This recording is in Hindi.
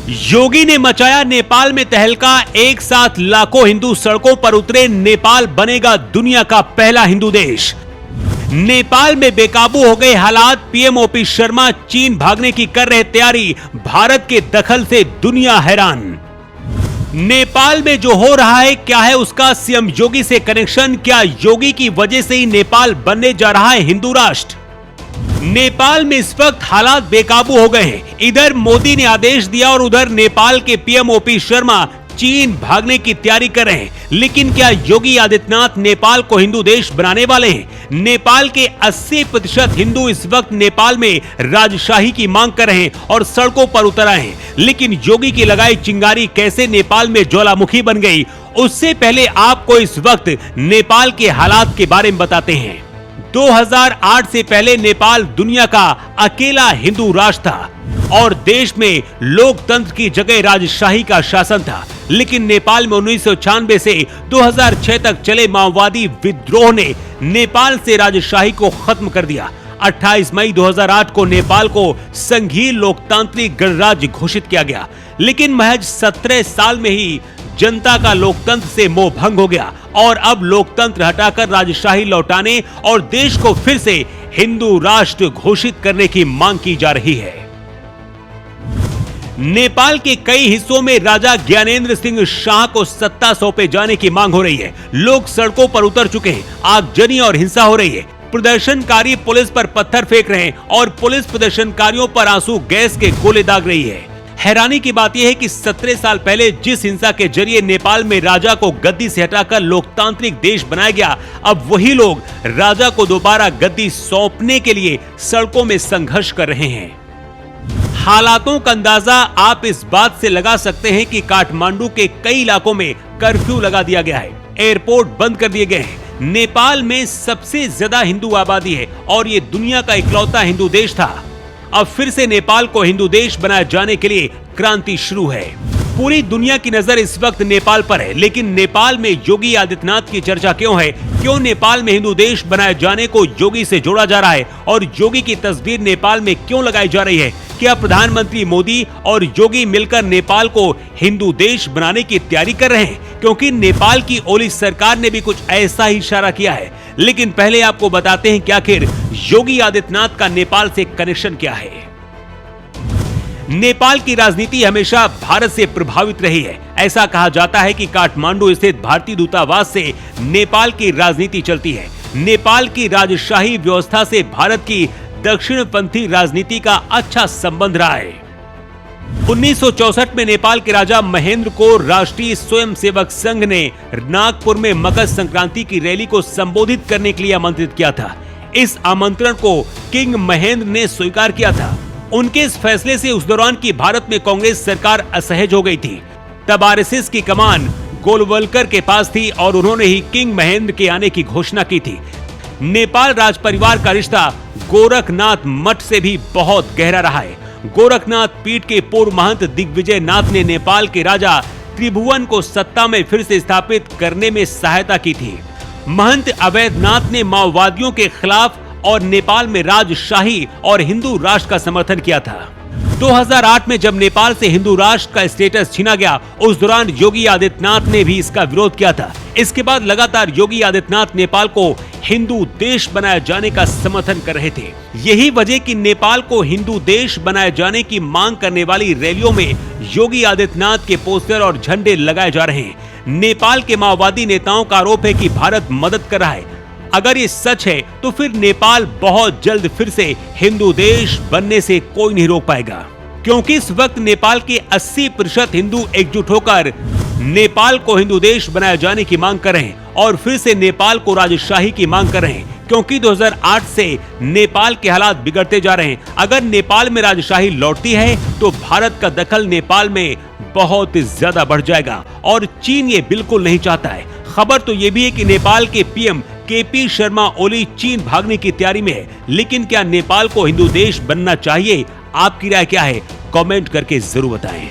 योगी ने मचाया नेपाल में तहलका, एक साथ लाखों हिंदू सड़कों पर उतरे, नेपाल बनेगा दुनिया का पहला हिंदू देश। नेपाल में बेकाबू हो गए हालात, पीएम ओपी शर्मा चीन भागने की कर रहे तैयारी, भारत के दखल से दुनिया हैरान। नेपाल में जो हो रहा है क्या है उसका सीएम योगी से कनेक्शन, क्या योगी की वजह से ही नेपाल बनने जा रहा है हिंदू राष्ट्र? नेपाल में इस वक्त हालात बेकाबू हो गए हैं। इधर मोदी ने आदेश दिया और उधर नेपाल के पीएम ओपी शर्मा चीन भागने की तैयारी कर रहे हैं। लेकिन क्या योगी आदित्यनाथ नेपाल को हिंदू देश बनाने वाले हैं? नेपाल के 80% हिंदू इस वक्त नेपाल में राजशाही की मांग कर रहे हैं और सड़कों पर उतर आए हैं। लेकिन योगी की लगाई चिंगारी कैसे नेपाल में ज्वालामुखी बन गई, उससे पहले आपको इस वक्त नेपाल के हालात के बारे में बताते हैं। 2008 से पहले नेपाल दुनिया का अकेला हिंदू राष्ट्र था और देश में लोकतंत्र की जगह राजशाही का शासन था। लेकिन नेपाल में 1996 से 2006 तक चले माओवादी विद्रोह ने नेपाल से राजशाही को खत्म कर दिया। 28 मई 2008 को नेपाल को संघीय लोकतांत्रिक गणराज्य घोषित किया गया। लेकिन महज 17 साल में ही जनता का लोकतंत्र से मोह भंग हो गया और अब लोकतंत्र हटाकर राजशाही लौटाने और देश को फिर से हिंदू राष्ट्र घोषित करने की मांग की जा रही है। नेपाल के कई हिस्सों में राजा ज्ञानेंद्र सिंह शाह को सत्ता सौंपे जाने की मांग हो रही है। लोग सड़कों पर उतर चुके हैं, आगजनी और हिंसा हो रही है। प्रदर्शनकारी पुलिस पर पत्थर फेंक रहे हैं और पुलिस प्रदर्शनकारियों पर आंसू गैस के गोले दाग रही है। हैरानी की बात यह है कि 17 साल पहले जिस हिंसा के जरिए नेपाल में राजा को गद्दी से हटाकर लोकतांत्रिक देश बनाया गया, अब वही लोग राजा को दोबारा गद्दी सौंपने के लिए सड़कों में संघर्ष कर रहे हैं। हालातों का अंदाजा आप इस बात से लगा सकते हैं कि काठमांडू के कई इलाकों में कर्फ्यू लगा दिया गया है, एयरपोर्ट बंद कर दिए गए हैं। नेपाल में सबसे ज्यादा हिंदू आबादी है और ये दुनिया का इकलौता हिंदू देश था। अब फिर से नेपाल को हिंदू देश बनाए जाने के लिए क्रांति शुरू है। पूरी दुनिया की नजर इस वक्त नेपाल पर है। लेकिन नेपाल में योगी आदित्यनाथ की चर्चा क्यों है? क्यों नेपाल में हिंदू देश बनाए जाने को योगी से जोड़ा जा रहा है और योगी की तस्वीर नेपाल में क्यों लगाई जा रही है? क्या प्रधानमंत्री मोदी और योगी मिलकर नेपाल को हिंदू देश बनाने की तैयारी कर रहे हैं? क्योंकि नेपाल की ओली सरकार ने भी कुछ ऐसा ही इशारा किया है। लेकिन पहले आपको बताते हैं कि आखिर योगी आदित्यनाथ का नेपाल से कनेक्शन क्या है। नेपाल की राजनीति हमेशा भारत से प्रभावित रही है। ऐसा कहा जाता है कि काठमांडू स्थित भारतीय दूतावास से नेपाल की राजनीति चलती है। नेपाल की राजशाही व्यवस्था से भारत की दक्षिणपंथी राजनीति का अच्छा संबंध रहा है। 1964 में नेपाल के राजा महेंद्र को राष्ट्रीय स्वयंसेवक संघ ने नागपुर में मकर संक्रांति की रैली को संबोधित करने के लिए आमंत्रित किया था। इस आमंत्रण को किंग महेंद्र ने स्वीकार किया था। उनके इस फैसले से उस दौरान की भारत में कांग्रेस सरकार असहज हो गई थी। तब आरएसएस की कमान गोलवलकर के पास थी और उन्होंने ही किंग महेंद्र के आने की घोषणा की थी। नेपाल राज परिवार का रिश्ता गोरखनाथ मठ से भी बहुत गहरा रहा है। गोरखनाथ पीठ के पूर्व महंत दिग्विजय नाथ ने नेपाल के राजा त्रिभुवन को सत्ता में फिर से स्थापित करने में सहायता की थी। महंत अवैधनाथ ने माओवादियों के खिलाफ और नेपाल में राजशाही और हिंदू राष्ट्र का समर्थन किया था। 2008 में जब नेपाल से हिंदू राष्ट्र का स्टेटस छीना गया, उस दौरान योगी आदित्यनाथ ने भी इसका विरोध किया था। इसके बाद लगातार योगी आदित्यनाथ नेपाल को हिंदू देश बनाए जाने का समर्थन कर रहे थे। यही वजह कि नेपाल को हिंदू देश बनाए जाने की मांग करने वाली रैलियों में योगी आदित्यनाथ के पोस्टर और झंडे लगाए जा रहे हैं। नेपाल के माओवादी नेताओं का आरोप है कि भारत मदद कर रहा है। अगर ये सच है तो फिर नेपाल बहुत जल्द फिर से हिंदू देश बनने से कोई नहीं रोक पाएगा, क्योंकि इस वक्त नेपाल के 80% हिंदू एकजुट होकर नेपाल को हिंदू देश बनाए जाने की मांग कर रहे हैं और फिर से नेपाल को राजशाही की मांग कर रहे हैं। क्योंकि 2008 से नेपाल के हालात बिगड़ते जा रहे हैं। अगर नेपाल में राजशाही लौटती है तो भारत का दखल नेपाल में बहुत ज्यादा बढ़ जाएगा और चीन ये बिल्कुल नहीं चाहता है। खबर तो ये भी है कि नेपाल के पीएम केपी शर्मा ओली चीन भागने की तैयारी में है। लेकिन क्या नेपाल को हिंदू देश बनना चाहिए? आपकी राय क्या है? कमेंट करके जरूर बताएं।